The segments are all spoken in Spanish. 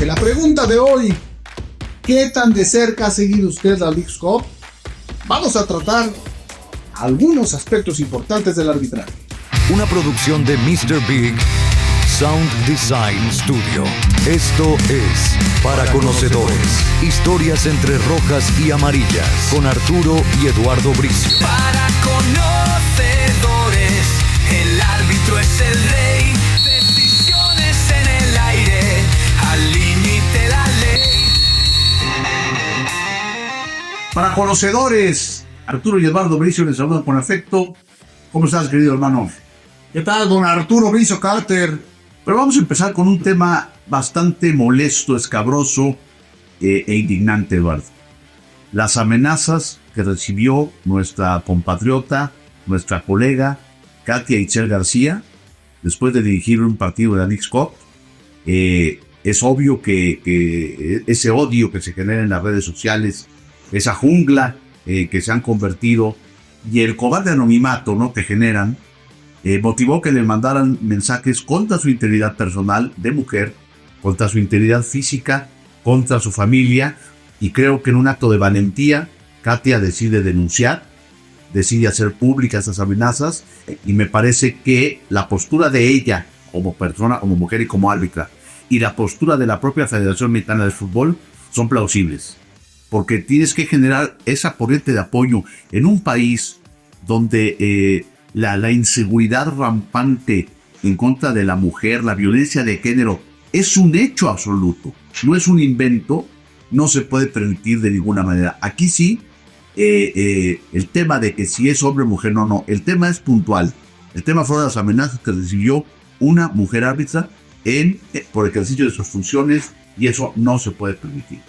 porque la pregunta de hoy, ¿qué tan de cerca ha seguido usted la Leagues Cup? Vamos a tratar algunos aspectos importantes del arbitraje. Una producción de Mr. Big Sound Design Studio. Esto es Para Conocedores. Historias entre rojas y amarillas. Con Arturo y Eduardo Bricio. Para conocedores, el árbitro es el rey. Decisiones en el aire, al límite la ley. Para conocedores, Arturo y Eduardo Bricio les saludan con afecto. ¿Cómo estás, querido hermano? ¿Qué tal, don Arturo Bricio Carter? Pero vamos a empezar con un tema bastante molesto, escabroso e indignante, Eduardo. Las amenazas que recibió nuestra compatriota, nuestra colega, Katia Itzel García, después de dirigir un partido de la Leagues Cup. Es obvio que ese odio que se genera en las redes sociales, esa jungla que se han convertido, y el cobarde anonimato, ¿no?, que generan, motivó que le mandaran mensajes contra su integridad personal de mujer, contra su integridad física, contra su familia, y creo que en un acto de valentía, Katia decide denunciar, decide hacer públicas esas amenazas, y me parece que la postura de ella como persona, como mujer y como árbitra, y la postura de la propia Federación Mexicana de Fútbol son plausibles, porque tienes que generar esa corriente de apoyo en un país donde la inseguridad rampante en contra de la mujer, la violencia de género, es un hecho absoluto, no es un invento, no se puede permitir de ninguna manera. Aquí sí, el tema de que si es hombre o mujer, no, el tema es puntual. El tema fueron las amenazas que recibió una mujer árbitra por ejercicio de sus funciones, y eso no se puede permitir.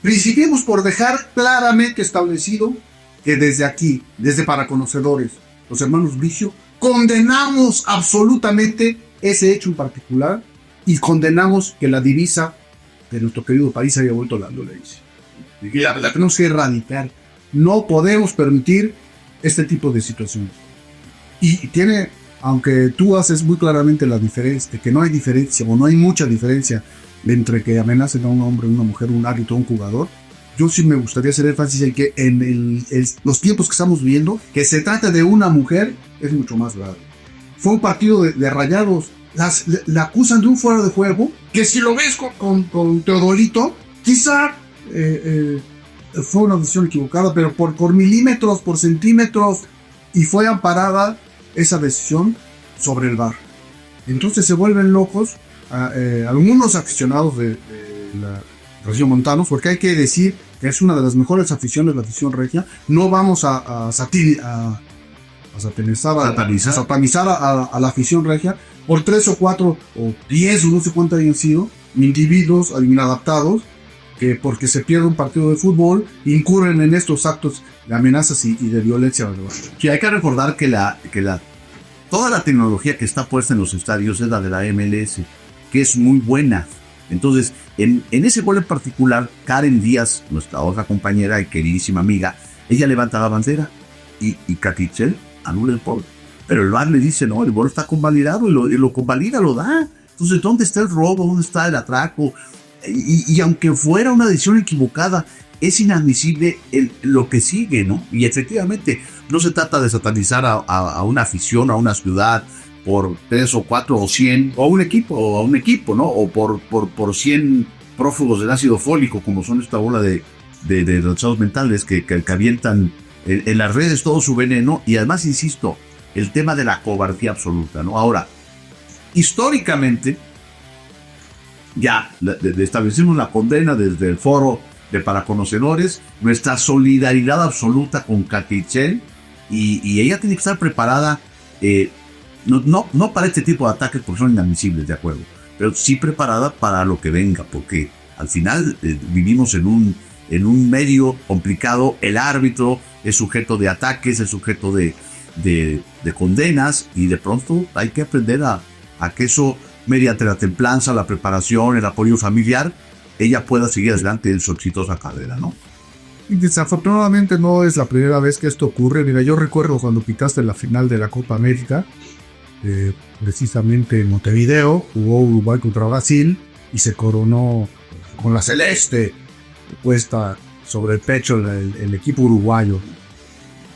Principiemos por dejar claramente establecido que desde aquí, desde Para Conocedores, los hermanos Bricio, condenamos absolutamente ese hecho en particular y condenamos que la divisa de nuestro querido país haya vuelto la violencia. La tenemos que erradicar. No podemos permitir este tipo de situaciones. Y tiene, aunque tú haces muy claramente la diferencia, de que no hay diferencia o no hay mucha diferencia entre que amenacen a un hombre, una mujer, un árbitro, un jugador, yo sí me gustaría hacer énfasis en que en los tiempos que estamos viviendo, que se trata de una mujer, es mucho más grave. Fue un partido de Rayados. La acusan de un fuera de juego, que si lo ves con Teodolito, quizá fue una decisión equivocada, pero por milímetros, por centímetros, y fue amparada esa decisión sobre el VAR. Entonces se vuelven locos algunos aficionados de la región montanos, porque hay que decir que es una de las mejores aficiones de la afición regia. No vamos a satanizar a la afición regia por 3 o 4 o 10 o no sé cuántos hayan sido individuos inadaptados que porque se pierde un partido de fútbol incurren en estos actos de amenazas y de violencia. Sí, hay que recordar que toda la tecnología que está puesta en los estadios es la de la MLS, que es muy buena. Entonces, en ese gol en particular, Karen Díaz, nuestra otra compañera y queridísima amiga, ella levanta la bandera y Katia Itzel anula el gol. Pero el VAR le dice, no, el gol está convalidado, y lo convalida, lo da. Entonces, ¿dónde está el robo? ¿Dónde está el atraco? Y aunque fuera una decisión equivocada, es inadmisible lo que sigue, ¿no? Y efectivamente, no se trata de satanizar a una afición, a una ciudad, por 3 o 4 o 100, o a un equipo, ¿no? O por 100 prófugos del ácido fólico, como son esta bola de retrasados mentales que avientan en las redes todo su veneno. Y además, insisto, el tema de la cobardía absoluta, ¿no? Ahora, históricamente, ya establecimos la condena desde el foro de Para Conocedores, nuestra solidaridad absoluta con Katia Itzel, y ella tiene que estar preparada, no para este tipo de ataques porque son inadmisibles, de acuerdo, pero sí preparada para lo que venga, porque al final vivimos en un medio complicado. El árbitro es sujeto de ataques, es sujeto de condenas, y de pronto hay que aprender a que eso, mediante la templanza, la preparación, el apoyo familiar, ella pueda seguir adelante en su exitosa carrera, ¿no? Y desafortunadamente no es la primera vez que esto ocurre. Mira, yo recuerdo cuando pitaste la final de la Copa América, precisamente en Montevideo, jugó Uruguay contra Brasil, y se coronó con la celeste puesta sobre el pecho el equipo uruguayo.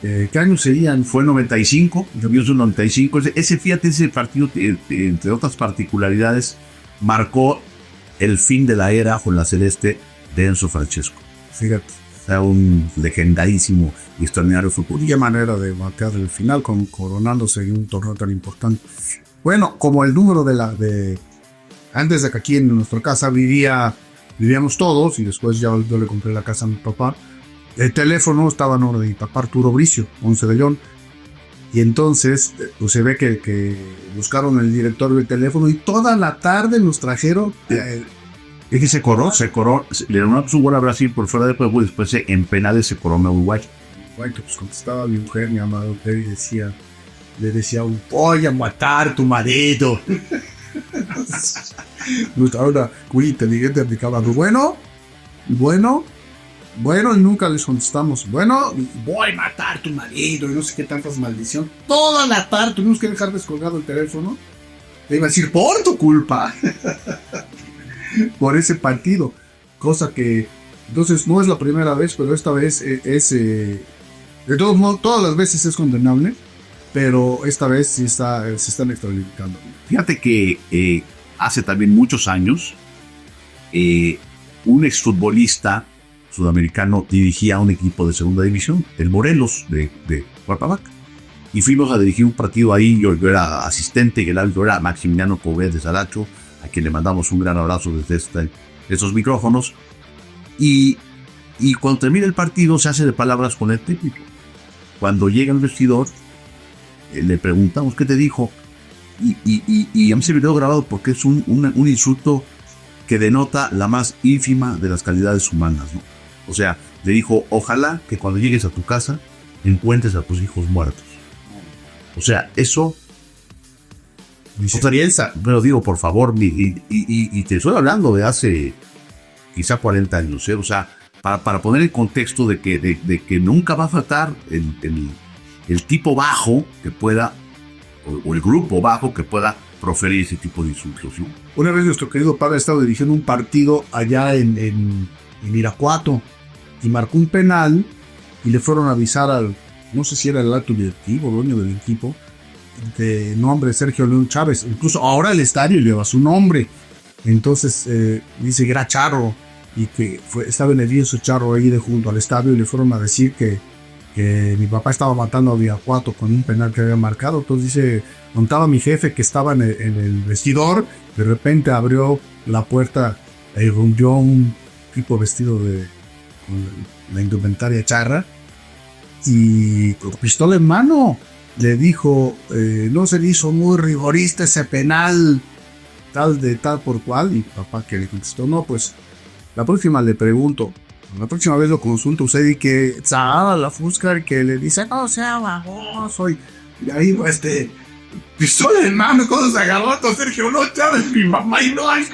¿Qué años serían? Fue 95, yo pienso 95. Fíjate, ese partido, entre otras particularidades, marcó el fin de la era con la celeste de Enzo Francesco. Fíjate. O sea, un legendarísimo y extraordinario fútbol. Y qué manera de marcar el final coronándose en un torneo tan importante. Bueno, como el número antes de que aquí en nuestra casa vivíamos todos, y después ya yo le compré la casa a mi papá. El teléfono estaba en nombre de mi papá, Arturo Bricio, 11 de León. Y entonces pues se ve que buscaron el directorio del teléfono y toda la tarde nos trajeron. Es que se coró, le dieron su gol a Brasil por fuera de juego y después en penales se coró a Uruguay. Que pues contestaba mi mujer, mi amado, y le decía, voy a matar tu marido. Ahora, muy inteligente, aplicaba, bueno, y nunca les contestamos, bueno, voy a matar tu marido, y no sé qué tantas maldiciones. Toda la tarde tuvimos que dejar descolgado el teléfono. Le iba a decir, por tu culpa. Por ese partido. Cosa que, entonces, no es la primera vez, pero esta vez de todos modos, todas las veces es condenable, pero esta vez sí se están extralimitando. Fíjate que hace también muchos años, un exfutbolista sudamericano dirigía un equipo de segunda división, el Morelos de Cuernavaca. Y fuimos a dirigir un partido ahí, yo era asistente y el árbitro era Maximiliano Pobet de Saracho, a quien le mandamos un gran abrazo desde estos micrófonos. Y cuando termina el partido se hace de palabras con el técnico. Cuando llega al vestidor, le preguntamos qué te dijo. Y a mí se me quedó grabado porque es un insulto que denota la más ínfima de las calidades humanas, ¿no? O sea, le dijo, ojalá que cuando llegues a tu casa encuentres a tus hijos muertos. O sea, eso... Pero digo, por favor, y te estoy hablando de hace quizá 40 años, ¿eh? O sea, para poner el contexto de que nunca va a faltar el tipo bajo que pueda, o el grupo bajo que pueda proferir ese tipo de insultos, ¿no? Una vez nuestro querido padre ha estado dirigiendo un partido allá en Irapuato y marcó un penal y le fueron a avisar no sé si era el alto directivo, dueño del equipo, de nombre Sergio León Chávez. Incluso ahora el estadio lleva su nombre. Entonces dice que era charro y que estaba en el lienzo charro ahí de junto al estadio y le fueron a decir que mi papá estaba matando a Irapuato con un penal que había marcado. Entonces dice, contaba mi jefe que estaba en el vestidor, de repente abrió la puerta e irrumpió un tipo vestido con la indumentaria charra y con pistola en mano le dijo, no se le hizo muy rigorista ese penal tal por cual. Y papá que le contestó, no, pues la próxima le pregunto, la próxima vez lo consulto usted y que la Fuscar que le dice, no sea baboso, y ahí pistola en mano cuando se agarró a Sergio no Chávez, mi mamá, y no hay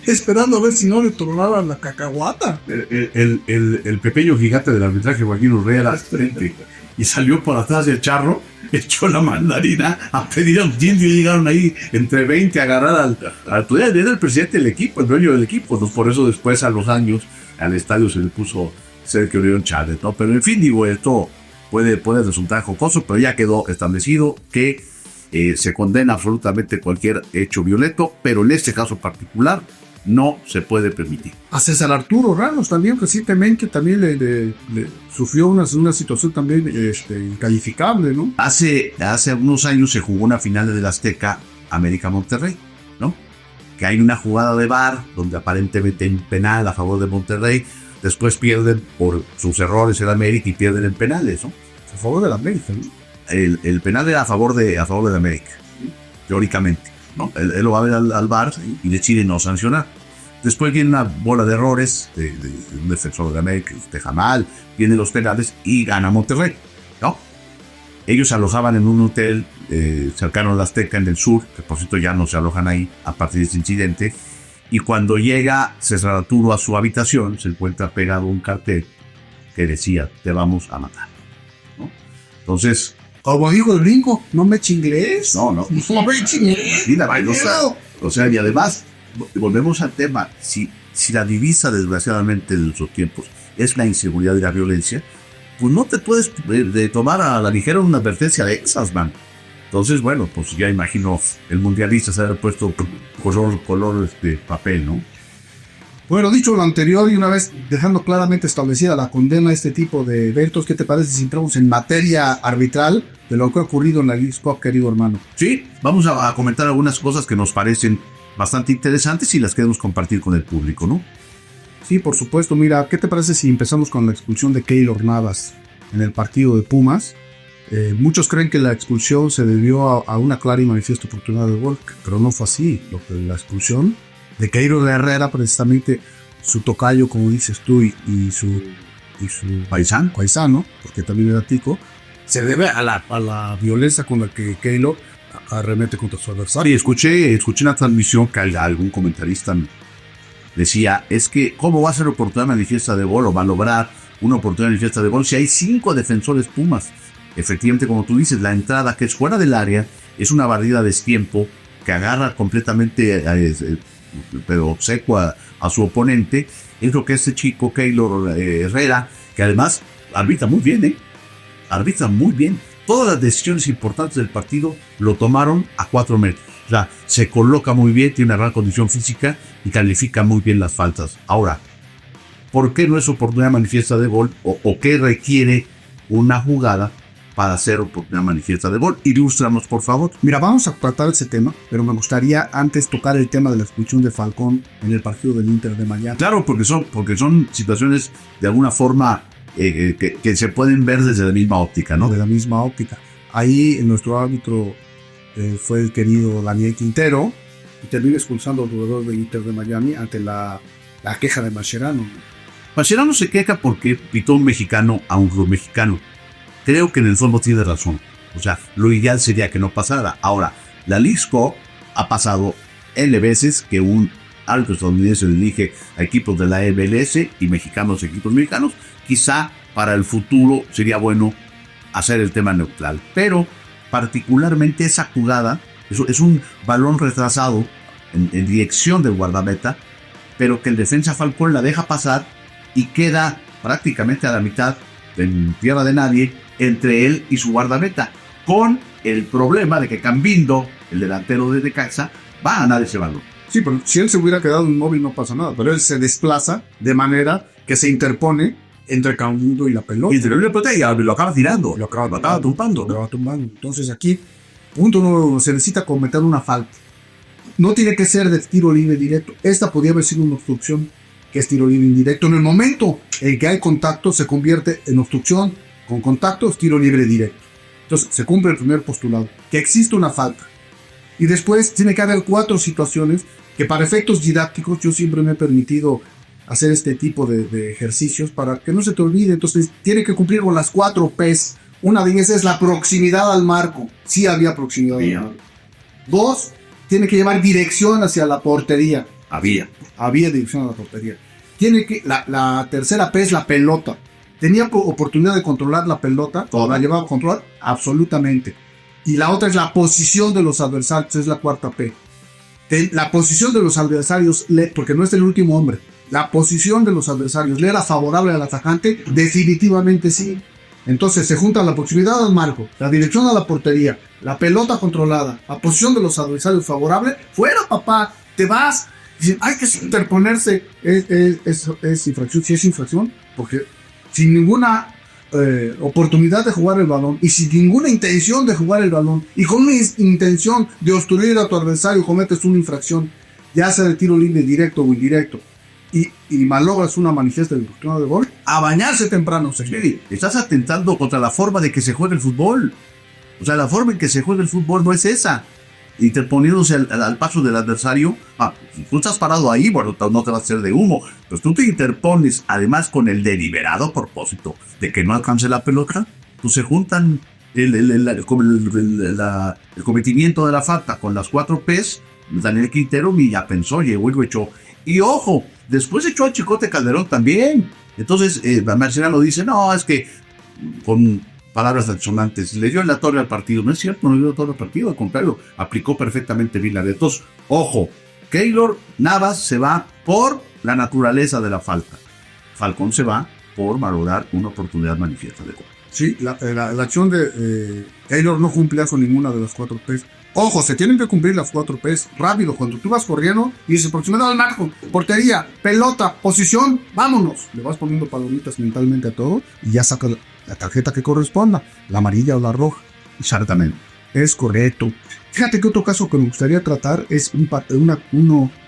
esperando a ver si no le tronaban la cacahuata. El pequeño gigante del arbitraje, Joaquín Urrea, era frente y salió por atrás del charro, echó la mandarina a pedir a un indio y llegaron ahí entre 20 a agarrar era el presidente del equipo, el dueño del equipo. Entonces, por eso después a los años al estadio se le puso Sergio León Chávez, ¿no? Pero en fin, digo, esto puede resultar jocoso, pero ya quedó establecido que se condena absolutamente cualquier hecho violento, pero en este caso particular no se puede permitir. A César Arturo Ramos también recientemente también le sufrió una situación también incalificable, ¿no? Hace algunos años se jugó una final del Azteca América Monterrey, ¿no? Que hay una jugada de VAR donde aparentemente hay un penal a favor de Monterrey, después pierden por sus errores el América y pierden en penales, ¿no? A favor del América, ¿no? El penal era a favor de América, teóricamente, ¿no? Él lo va a ver al VAR y decide no sancionar. Después viene una bola de errores de un defensor de América, de Jamal, vienen los penales y gana Monterrey, ¿no? Ellos se alojaban en un hotel cercano al Azteca en el sur, que por cierto ya no se alojan ahí a partir de este incidente, y cuando llega César Arturo a su habitación se encuentra pegado un cartel que decía, te vamos a matar, ¿no? Entonces, como dijo el gringo, no me eché inglés. No me eché inglés. O sea, y además volvemos al tema. Si la divisa, desgraciadamente, de nuestros tiempos es la inseguridad y la violencia, pues no te puedes de tomar a la ligera una advertencia de esas, man. Entonces, bueno, pues ya imagino el mundialista se haber puesto color papel, ¿no? Bueno, dicho lo anterior y una vez dejando claramente establecida la condena a este tipo de eventos, ¿qué te parece si entramos en materia arbitral de lo que ha ocurrido en la Leagues Cup, querido hermano? Sí, vamos a comentar algunas cosas que nos parecen bastante interesantes y las queremos compartir con el público, ¿no? Sí, por supuesto. Mira, ¿qué te parece si empezamos con la expulsión de Keylor Navas en el partido de Pumas? Muchos creen que la expulsión se debió a una clara y manifiesta oportunidad de gol, pero no fue así. La expulsión de Keylor Herrera, precisamente su tocayo, como dices tú, y su paisano, porque también era tico, se debe a la violencia con la que Keylor arremete contra su adversario. Sí, escuché una transmisión que algún comentarista decía, es que ¿cómo va a ser oportunidad manifiesta de gol o va a lograr una oportunidad manifiesta de gol si hay 5 defensores Pumas? Efectivamente, como tú dices, la entrada que es fuera del área es una barrida a destiempo que agarra completamente pero seco a su oponente. Es lo que este chico Keylor Herrera, que además arbitra muy bien, arbitra muy bien. Todas las decisiones importantes del partido lo tomaron a 4 metros. O sea, se coloca muy bien, tiene una gran condición física y califica muy bien las faltas. Ahora, ¿por qué no es oportunidad manifiesta de gol? ¿O qué requiere una jugada para hacer oportunidad manifiesta de gol? Ilústranos, por favor. Mira, vamos a tratar ese tema, pero me gustaría antes tocar el tema de la expulsión de Falcón en el partido del Inter de Miami. Claro, porque son situaciones de alguna forma que se pueden ver desde la misma óptica, ¿no? De la misma óptica. Ahí nuestro árbitro fue el querido Daniel Quintero y termina expulsando al jugador del Inter de Miami ante la queja de Mascherano. Mascherano se queja porque pitó un mexicano a un club mexicano. Creo que en el fondo tiene razón. O sea, lo ideal sería que no pasara. Ahora, la Leagues Cup ha pasado N veces que un árbitro estadounidense dirige a equipos de la MLS y mexicanos a equipos mexicanos. Quizá para el futuro sería bueno hacer el tema neutral. Pero particularmente esa jugada es un balón retrasado en dirección del guardameta, pero que el defensa Falcón la deja pasar y queda prácticamente a la mitad en tierra de nadie entre él y su guardameta, con el problema de que Cambindo, el delantero de Necaxa, va a ganar ese balón. Sí, pero si él se hubiera quedado inmóvil no pasa nada, pero él se desplaza de manera que se interpone entre Cambindo y la pelota. Y lo acaba tirando, Lo acaba tumbando. Lo acaba tumbando. Entonces aquí, punto número 1, se necesita cometer una falta. No tiene que ser de tiro libre directo. Esta podría haber sido una obstrucción, que es tiro libre indirecto. En el momento en que hay contacto, se convierte en obstrucción. Con contacto es tiro libre directo. Entonces se cumple el primer postulado, que existe una falta. Y después tiene que haber 4 situaciones que para efectos didácticos yo siempre me he permitido hacer este tipo de ejercicios para que no se te olvide. Entonces tiene que cumplir con las 4 P's. Una de ellas es la proximidad al marco. Sí había proximidad al marco. 2, tiene que llevar dirección hacia la portería. Había dirección a la portería. La tercera P es la pelota. ¿Tenía oportunidad de controlar la pelota? ¿La llevaba a controlar? Absolutamente. Y la otra es la posición de los adversarios, es la cuarta P. La posición de los adversarios, porque no es el último hombre, la posición de los adversarios, ¿le era favorable al atacante? Definitivamente sí. Entonces se juntan la proximidad al marco, la dirección a la portería, la pelota controlada, la posición de los adversarios favorable. ¡Fuera, papá! ¡Te vas! Dicen, hay que interponerse. ¿Es infracción? Sí es infracción, porque sin ninguna oportunidad de jugar el balón y sin ninguna intención de jugar el balón y con una intención de obstruir a tu adversario, cometes una infracción, ya sea de tiro libre directo o indirecto, y malogras una manifiesta de oportunidad de gol, a bañarse temprano. Sí, estás atentando contra la forma de que se juega el fútbol. O sea, la forma en que se juega el fútbol no es esa. Interponiéndose al paso del adversario, si tú estás parado ahí, bueno, no te va a hacer de humo, pero tú te interpones además con el deliberado propósito de que no alcance la pelota, pues se juntan el cometimiento de la falta con las 4 P's. Daniel Quintero ya pensó, llegó y lo echó. Y ojo, después echó a Chicote Calderón también. Entonces Marcelano dice, no, es que con palabras altisonantes, le dio en la torre al partido. No es cierto, no le dio la torre al partido, al contrario, aplicó perfectamente bien la de. Entonces, ojo, Keylor Navas se va por la naturaleza de la falta. Falcón se va por valorar una oportunidad manifiesta de gol. Sí, la acción de Keylor no cumplía con ninguna de las 4 P's. Ojo, se tienen que cumplir las 4 P's rápido. Cuando tú vas corriendo y dices proximidad al marco, portería, pelota, posición, vámonos. Le vas poniendo palomitas mentalmente a todo y ya sacas la tarjeta que corresponda, la amarilla o la roja. Exactamente. Es correcto. Fíjate que otro caso que me gustaría tratar es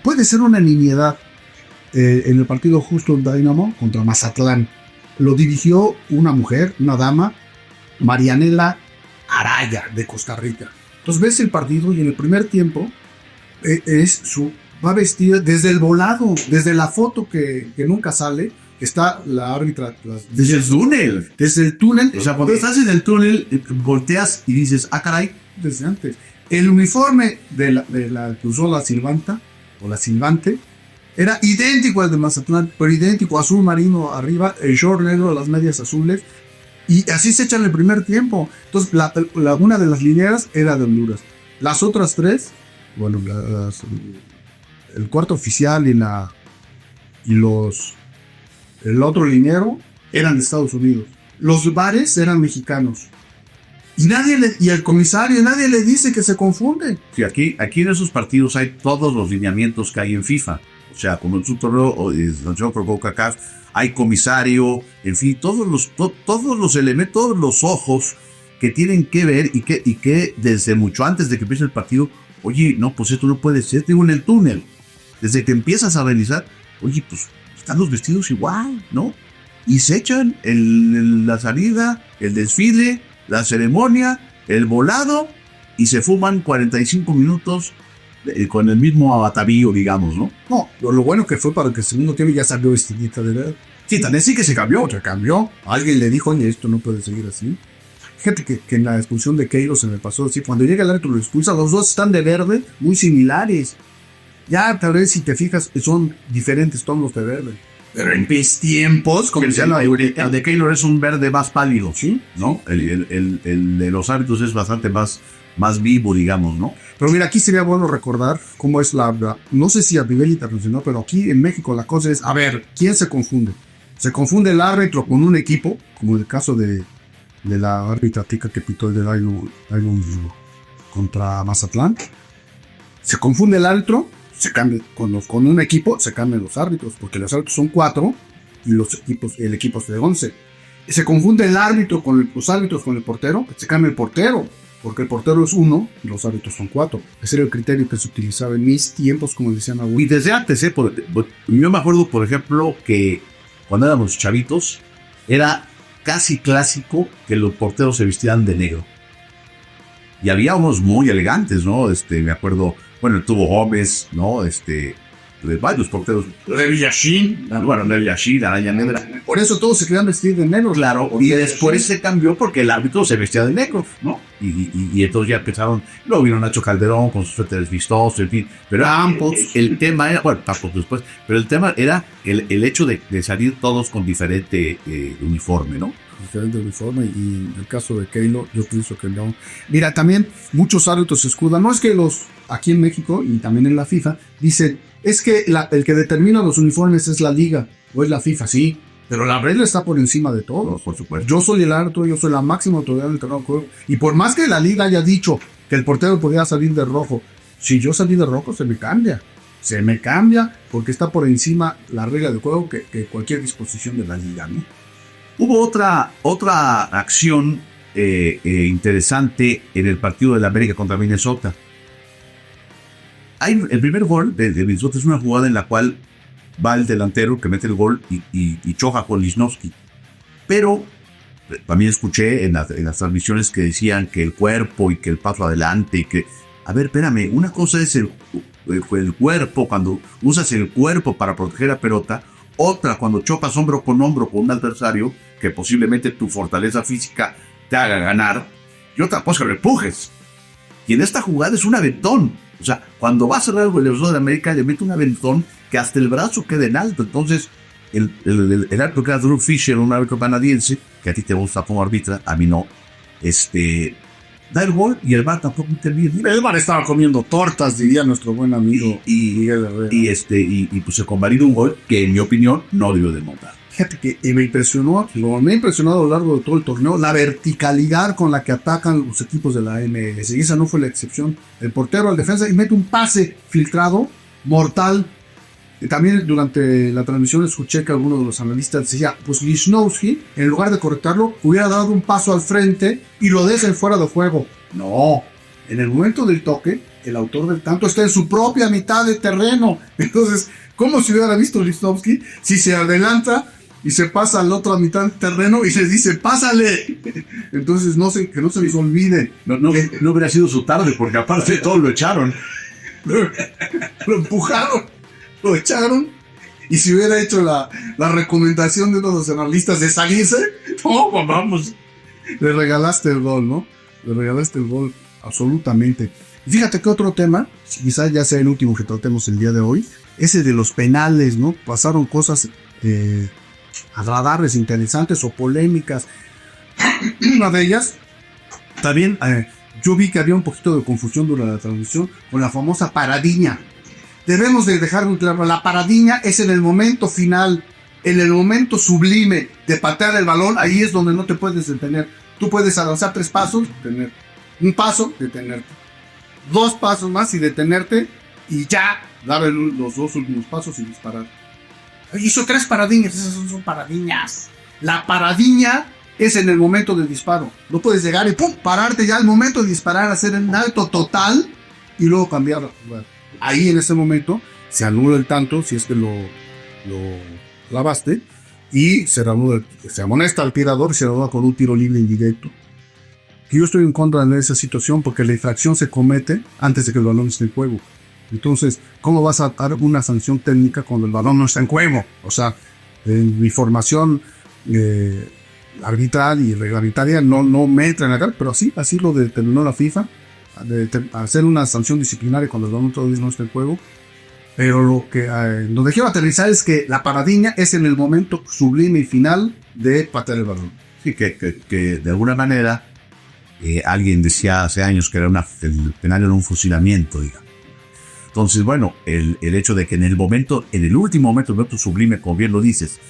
puede ser una nimiedad en el partido Houston Dynamo contra Mazatlán. Lo dirigió una mujer, una dama, Marianela Araya, de Costa Rica. Entonces ves el partido y en el primer tiempo va vestida desde el volado, desde la foto que nunca sale, está la árbitra. Desde el túnel. Desde el túnel. O sea, cuando estás en el túnel, volteas y dices, ah, caray. Desde antes. El uniforme de la que usó la silbanta, o la silbante, era idéntico al de Mazatlán, pero idéntico, azul marino arriba, el short negro, las medias azules, y así se echan el primer tiempo. Entonces, una de las linieras era de Honduras. Las otras 3, bueno, el cuarto oficial y el otro liniero eran de Estados Unidos. Los bares eran mexicanos. Y al comisario, nadie le dice que se confunde. Sí, aquí en esos partidos hay todos los lineamientos que hay en FIFA. O sea, como en su torneo por CONCACAF, hay comisario, en fin, todos los elementos, todos los ojos que tienen que ver y que desde mucho antes de que empiece el partido, oye, no, pues esto no puede ser, digo, en el túnel. Desde que empiezas a realizar, oye, pues están los vestidos igual, ¿no? Y se echan la salida, el desfile, la ceremonia, el volado, y se fuman 45 minutos con el mismo atavío, digamos, ¿no? No, lo bueno que fue para que el segundo tiempo ya salió vestidita de verde. Sí, también sí que se cambió. Se cambió. Alguien le dijo, oye, esto no puede seguir así. Fíjate que en la expulsión de Keylor se me pasó así. Cuando llega el árbitro lo expulsa, los dos están de verde, muy similares. Ya tal vez si te fijas, son diferentes tonos de verde. Pero en mis tiempos, como el de Keylor es un verde más pálido, ¿sí? ¿No? El de los árbitros es bastante más vivo, digamos, ¿no? Pero mira, aquí sería bueno recordar cómo es no sé si a nivel internacional, pero aquí en México la cosa es, a ver, ¿quién se confunde? Se confunde el árbitro con un equipo, como el caso de la árbitra tica que pitó el de Dylan contra Mazatlán. Se confunde el árbitro, se cambia con un equipo, se cambian los árbitros, porque los árbitros son 4 y el equipo es de 11. Se confunde el árbitro los árbitros con el portero, se cambia el portero, porque el portero es 1 y los árbitros son 4. Ese era el criterio que se utilizaba en mis tiempos, como decían abuelos. Y desde antes, yo me acuerdo, por ejemplo, que cuando éramos chavitos, era casi clásico que los porteros se vistieran de negro. Y había unos muy elegantes, ¿no? Me acuerdo, bueno, tuvo Gómez, ¿no? De varios porteros. De Villachín. Bueno, de Villachín, Araña Negra. Por eso todos se querían vestir de negro. Claro, y después se cambió porque el árbitro se vestía de negro, ¿no? Y entonces ya empezaron, luego vino Nacho Calderón con sus suéteres vistosos, en fin. Pero el tema era, bueno, Campos después, pero el tema era el hecho de salir todos con diferente uniforme, ¿no? Diferente uniforme, y en el caso de Keylor, yo pienso que no. Mira, también muchos árbitros se escudan. No es que aquí en México y también en la FIFA dicen, es que el que determina los uniformes es la liga o es la FIFA, sí, pero la regla está por encima de todo. No, por supuesto. Yo soy el árbitro, yo soy la máxima autoridad del terreno de juego, y por más que la liga haya dicho que el portero podía salir de rojo, si yo salí de rojo se me cambia porque está por encima la regla del juego que cualquier disposición de la liga, ¿no? Hubo otra acción interesante en el partido de la América contra Minnesota. El primer gol de Minnesota es una jugada en la cual va el delantero que mete el gol y choca con Lichnowsky. Pero también escuché en las transmisiones que decían que el cuerpo y que el paso adelante y que... A ver, espérame, una cosa es el cuerpo, cuando usas el cuerpo para proteger la pelota. Otra, cuando chocas hombro con un adversario, que posiblemente tu fortaleza física te haga ganar. Y otra cosa, que lo empujes. Y en esta jugada es un aventón. O sea, cuando va a cerrar el goleador de América, le mete un aventón que hasta el brazo queda en alto. Entonces, el árbitro que era Drew Fisher, un árbitro canadiense, que a ti te gusta como arbitra, a mí no, da el gol y el VAR tampoco interviene. El VAR estaba comiendo tortas, diría nuestro buen amigo Miguel Herrera. Y pues se convalida un gol que, en mi opinión, no debió de montar. Fíjate que me ha impresionado a lo largo de todo el torneo la verticalidad con la que atacan los equipos de la MLS. Y esa no fue la excepción. El portero al defensa y mete un pase filtrado, mortal. Y también durante la transmisión escuché que alguno de los analistas decía, pues Lichnowsky, en lugar de cortarlo, hubiera dado un paso al frente y lo deja fuera de juego. No, en el momento del toque, el autor del tanto está en su propia mitad de terreno. Entonces, ¿cómo se hubiera visto Lichnowsky si se adelanta y se pasa a la otra mitad del terreno y se dice, ¡pásale! Entonces, que no se les olvide. No hubiera sido su tarde, porque aparte de todo lo echaron. Lo empujaron. Lo echaron, y si hubiera hecho la recomendación de uno de los analistas de salirse, vamos, le regalaste el gol, ¿no? Le regalaste el gol, absolutamente. Y fíjate que otro tema, quizás ya sea el último que tratemos el día de hoy, ese de los penales, ¿no? Pasaron cosas agradables, interesantes o polémicas. Una de ellas, también yo vi que había un poquito de confusión durante la transmisión con la famosa paradiña. Debemos de dejar muy claro, la paradiña es en el momento final, en el momento sublime de patear el balón, ahí es donde no te puedes detener. Tú puedes avanzar 3 pasos, detener. Un paso, detenerte. 2 pasos más y detenerte, y ya dar los 2 últimos pasos y disparar. Hizo 3 paradiñas, esas son paradiñas. La paradiña es en el momento del disparo. No puedes llegar y ¡pum! Pararte ya al momento de disparar, hacer un alto total y luego cambiar la jugada. Ahí en ese momento se anula el tanto si es que lo clavaste y se amonesta al tirador y se anula con un tiro libre indirecto. Que yo estoy en contra de esa situación porque la infracción se comete antes de que el balón esté en juego. Entonces, ¿cómo vas a dar una sanción técnica cuando el balón no está en juego? O sea, en mi formación arbitral y reglamentaria no me entran acá, pero así lo determinó la FIFA. De hacer una sanción disciplinaria cuando el balón todavía no está en juego. Pero lo que donde quiero aterrizar es que la paradiña es en el momento sublime y final de patear el balón. Sí, que de alguna manera alguien decía hace años que el penal era un fusilamiento, digamos. Entonces, bueno, el hecho de que en el último momento, el momento sublime, como bien lo dices,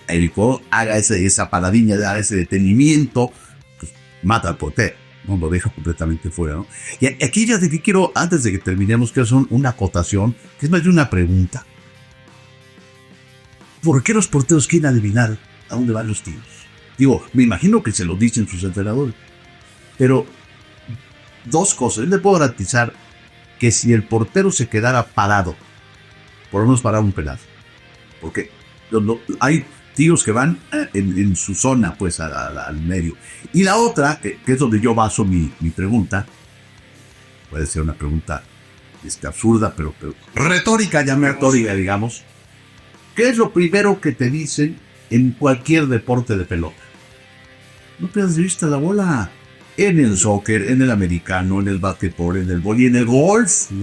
el jugador haga esa paradiña, haga ese detenimiento, pues mata al portero. No lo deja completamente fuera, ¿no? Y aquí ya te quiero, antes de que terminemos, quiero hacer una acotación, que es más de una pregunta. ¿Por qué los porteros quieren adivinar a dónde van los tiros? Digo, me imagino que se lo dicen sus entrenadores. Pero, 2 cosas. Yo le puedo garantizar que si el portero se quedara parado, por lo menos para un penal. Porque hay tiros que van en su zona, pues, al medio. Y la otra, que es donde yo baso mi pregunta, puede ser una pregunta absurda, pero retórica, retórica, digamos. ¿Qué es lo primero que te dicen en cualquier deporte de pelota? No pierdas de vista la bola. En el soccer, en el americano, en el básquetbol, en el vóley, en el golf, en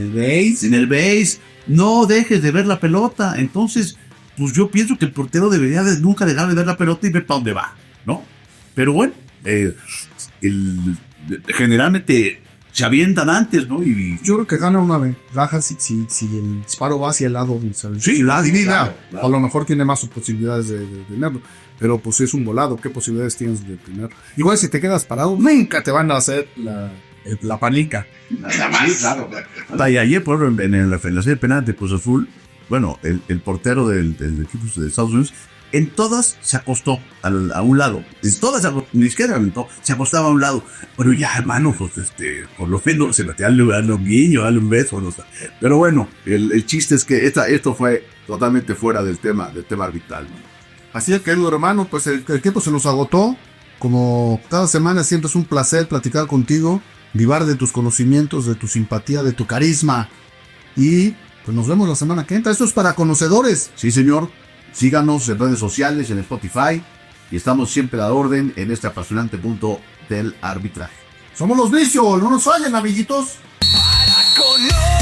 el base. No dejes de ver la pelota. Entonces, pues yo pienso que el portero debería nunca dejar de ver la pelota y ver para dónde va, ¿no? Pero bueno, generalmente se avientan antes, ¿no? Y yo creo que gana una ventaja si el disparo va hacia el lado. Sí, la adivina. Claro. A lo mejor tiene más posibilidades de tenerlo. Pero pues es un volado, ¿qué posibilidades tienes de tenerlo? Igual si te quedas parado, nunca te van a hacer la panica. Nada más. Sí, claro. Y ayer, por ejemplo, en la serie penal de Cruz Azul, bueno, el portero del equipo de Estados Unidos, en todas se acostó a un lado. En todas, ni siquiera se acostaba a un lado. Bueno, ya, hermano, pues por lo menos se metía darle un guiño, darle un beso. No sé. Pero bueno, el chiste es que esto fue totalmente fuera del tema arbitral, ¿no? Así es, querido hermano, pues el tiempo se nos agotó. Como cada semana siempre es un placer platicar contigo, vivar de tus conocimientos, de tu simpatía, de tu carisma. Y pues nos vemos la semana que entra. Esto es para conocedores. Sí, señor. Síganos en redes sociales, en Spotify. Y estamos siempre a la orden en este apasionante punto del arbitraje. Somos los vicios, no nos fallen, amiguitos. Para conocedores,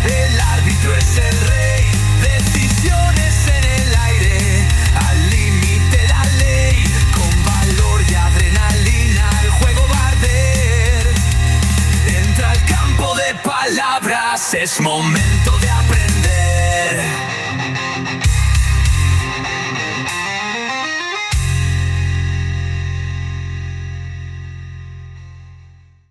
el árbitro es el rey. Decisiones en el aire, al límite la ley, con valor y adrenalina, el juego va a arder. Es momento de aprender.